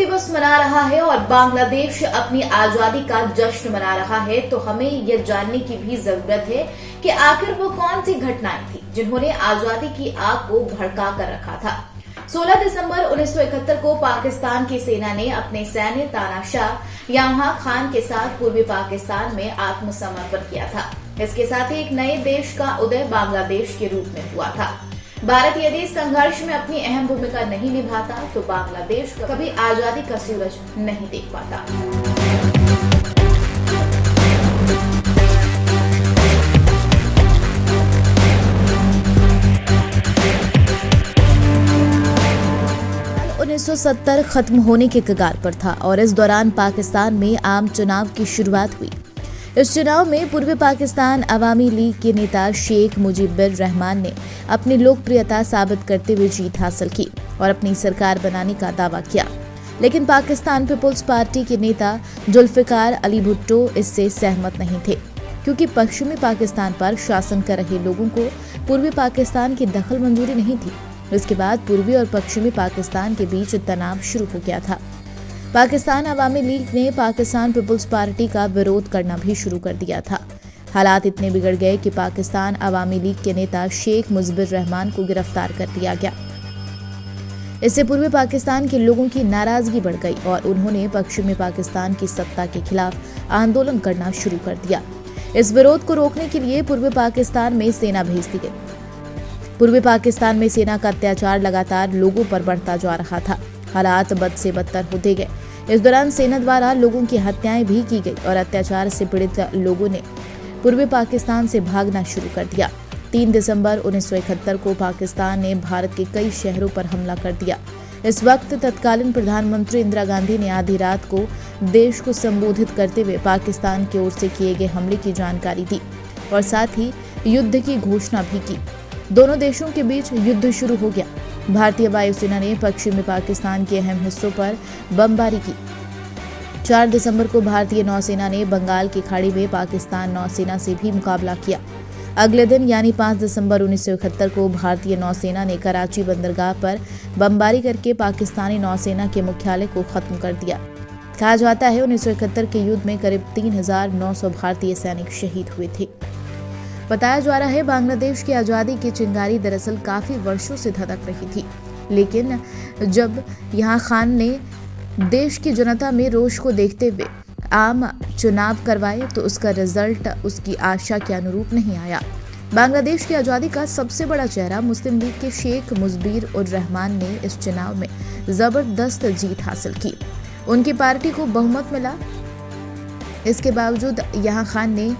दिवस मना रहा है और बांग्लादेश अपनी आजादी का जश्न मना रहा है, तो हमें यह जानने की भी जरूरत है कि आखिर वो कौन सी घटनाएं थी जिन्होंने आजादी की आग को भड़का कर रखा था। 16 दिसंबर 1971 को पाकिस्तान की सेना ने अपने सैन्य तानाशाह यामहा खान के साथ पूर्वी पाकिस्तान में आत्मसमर्पण किया था। इसके साथ ही एक नए देश का उदय बांग्लादेश के रूप में हुआ था। भारत यदि इस संघर्ष में अपनी अहम भूमिका नहीं निभाता तो बांग्लादेश कभी आजादी का सूरज नहीं देख पाता। 1970 खत्म होने के कगार पर था और इस दौरान पाकिस्तान में आम चुनाव की शुरुआत हुई। इस चुनाव में पूर्वी पाकिस्तान अवामी लीग के नेता शेख मुजीबुर रहमान ने अपनी लोकप्रियता साबित करते हुए जीत हासिल की और अपनी सरकार बनाने का दावा किया, लेकिन पाकिस्तान पीपुल्स पार्टी के नेता जुल्फिकार अली भुट्टो इससे सहमत नहीं थे, क्योंकि पश्चिमी पाकिस्तान पर शासन कर रहे लोगों को पूर्वी पाकिस्तान की दखल मंजूरी नहीं थी। इसके बाद पूर्वी और पश्चिमी पाकिस्तान के बीच तनाव शुरू हो गया था। पाकिस्तान अवामी लीग ने पाकिस्तान पीपुल्स पार्टी का विरोध करना भी शुरू कर दिया था। हालात इतने बिगड़ गए कि पाकिस्तान अवामी लीग के नेता शेख मुजीबुर रहमान को गिरफ्तार कर लिया गया। इससे पूर्वी पाकिस्तान के लोगों की नाराजगी बढ़ गई और उन्होंने पश्चिमी पाकिस्तान की सत्ता के खिलाफ आंदोलन करना शुरू कर दिया। इस विरोध को रोकने के लिए पूर्वी पाकिस्तान में सेना भेज दी गई। पूर्वी पाकिस्तान में सेना का अत्याचार लगातार लोगों पर बढ़ता जा रहा था। हालात बद से बदतर होते गए। इस दौरान सेना द्वारा लोगों की हत्याएं भी की गई और अत्याचार से पीड़ित लोगों ने पूर्वी पाकिस्तान से भागना शुरू कर दिया। 3 दिसंबर 1971 को पाकिस्तान ने भारत के कई शहरों पर हमला कर दिया। इस वक्त तत्कालीन प्रधानमंत्री इंदिरा गांधी ने आधी रात को देश को संबोधित करते हुए पाकिस्तान की ओर से किए गए हमले की जानकारी दी और साथ ही युद्ध की घोषणा भी की। दोनों देशों के बीच युद्ध शुरू हो गया। भारतीय वायुसेना ने पश्चिमी पाकिस्तान के अहम हिस्सों पर बमबारी की। 4 दिसंबर को भारतीय नौसेना ने बंगाल की खाड़ी में पाकिस्तान नौसेना से भी मुकाबला किया। अगले दिन यानी 5 दिसंबर 1971 को भारतीय नौसेना ने कराची बंदरगाह पर बमबारी करके पाकिस्तानी नौसेना के मुख्यालय को खत्म कर दिया। कहा जाता है 1971 के युद्ध में करीब 3,900 भारतीय सैनिक शहीद हुए थे। बताया जा रहा है बांग्लादेश की आजादी की चिंगारी दरअसल काफी वर्षों से धधक रही थी, लेकिन जब यहाँ खान ने देश की जनता में रोष को देखते हुए आम चुनाव करवाए तो उसका रिजल्ट उसकी आशा के अनुरूप नहीं आया। बांग्लादेश की आजादी का सबसे बड़ा चेहरा मुस्लिम लीग के शेख मुजीबुर रहमान ने इस चुनाव में जबरदस्त जीत हासिल की। उनकी पार्टी को बहुमत मिला। इसके बावजूद यहाँ खान ने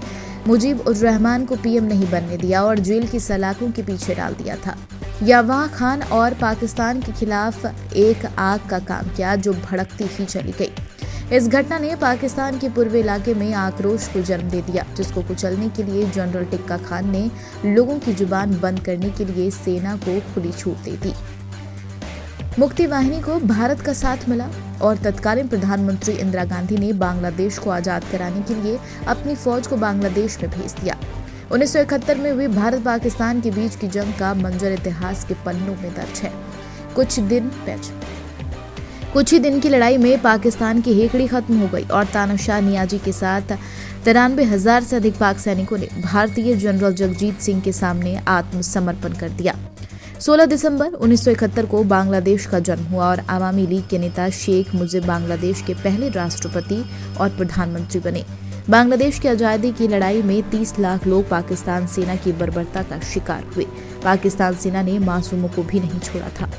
मुजीबुर रहमान को पीएम नहीं बनने दिया और जेल की सलाखों के पीछे डाल दिया था। यामहा खान और पाकिस्तान के खिलाफ एक आग का काम किया जो भड़कती ही चली गई। इस घटना ने पाकिस्तान के पूर्वी इलाके में आक्रोश को जन्म दे दिया, जिसको कुचलने के लिए जनरल टिक्का खान ने लोगों की जुबान बंद करने के लिए सेना को खुली छूट दे दी। मुक्ति वाहिनी को भारत का साथ मिला और तत्कालीन प्रधानमंत्री इंदिरा गांधी ने बांग्लादेश को आजाद कराने के लिए अपनी फौज को बांग्लादेश में भेज दिया। 1971 में हुई भारत पाकिस्तान के बीच की जंग का मंजर इतिहास के पन्नों में दर्ज है। कुछ ही दिन की लड़ाई में पाकिस्तान की हेकड़ी खत्म हो गई और तानाशाह नियाजी के साथ 93,000 से अधिक पाक सैनिकों ने भारतीय जनरल जगजीत सिंह के सामने आत्मसमर्पण कर दिया। 16 दिसंबर 1971 को बांग्लादेश का जन्म हुआ और अवामी लीग के नेता शेख मुजीब बांग्लादेश के पहले राष्ट्रपति और प्रधानमंत्री बने। बांग्लादेश की आजादी की लड़ाई में 30 लाख लोग पाकिस्तान सेना की बर्बरता का शिकार हुए। पाकिस्तान सेना ने मासूमों को भी नहीं छोड़ा था।